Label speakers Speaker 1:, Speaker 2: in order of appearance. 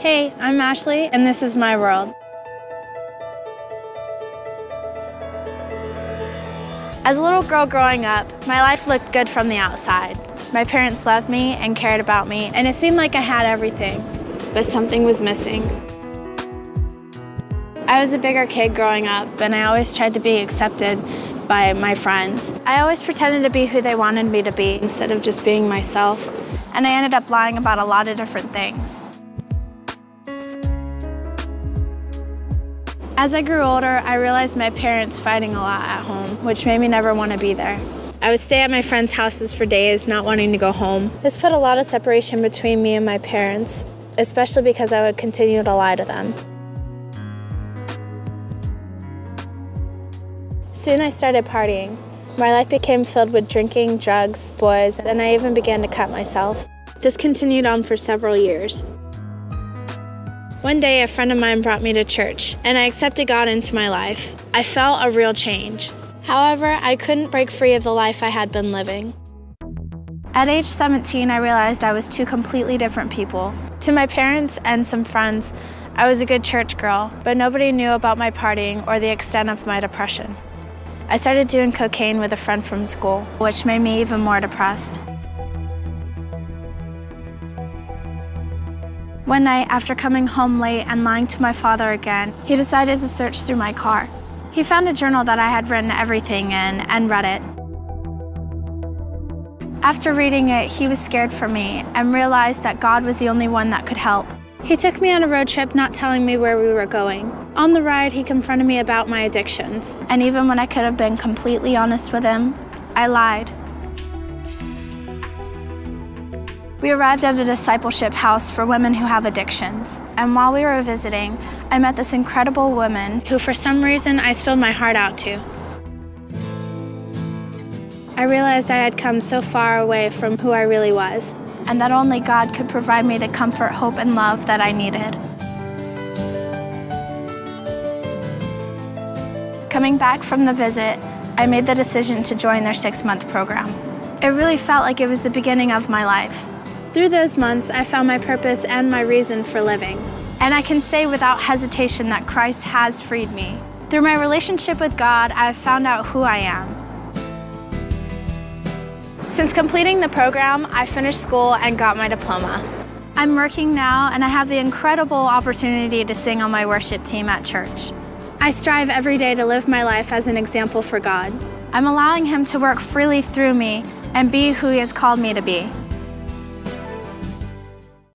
Speaker 1: Hey, I'm Ashley, and this is my world. As a little girl growing up, my life looked good from the outside. My parents loved me and cared about me, and it seemed like I had everything, but something was missing. I was a bigger kid growing up, and I always tried to be accepted by my friends. I always pretended to be who they wanted me to be instead of just being myself, and I ended up lying about a lot of different things. As I grew older, I realized my parents fighting a lot at home, which made me never want to be there. I would stay at my friends' houses for days, not wanting to go home. This put a lot of separation between me and my parents, especially because I would continue to lie to them. Soon I started partying. My life became filled with drinking, drugs, boys, and I even began to cut myself. This continued on for several years. One day, a friend of mine brought me to church, and I accepted God into my life. I felt a real change. However, I couldn't break free of the life I had been living. At age 17, I realized I was two completely different people. To my parents and some friends, I was a good church girl, but nobody knew about my partying or the extent of my depression. I started doing cocaine with a friend from school, which made me even more depressed. One night, after coming home late and lying to my father again, he decided to search through my car. He found a journal that I had written everything in and read it. After reading it, he was scared for me and realized that God was the only one that could help. He took me on a road trip, not telling me where we were going. On the ride, he confronted me about my addictions, and even when I could have been completely honest with him, I lied. We arrived at a discipleship house for women who have addictions, and while we were visiting, I met this incredible woman who for some reason I spilled my heart out to. I realized I had come so far away from who I really was, and that only God could provide me the comfort, hope, and love that I needed. Coming back from the visit, I made the decision to join their 6-month program. It really felt like it was the beginning of my life. Through those months, I found my purpose and my reason for living. And I can say without hesitation that Christ has freed me. Through my relationship with God, I have found out who I am. Since completing the program, I finished school and got my diploma. I'm working now, and I have the incredible opportunity to sing on my worship team at church. I strive every day to live my life as an example for God. I'm allowing Him to work freely through me and be who He has called me to be.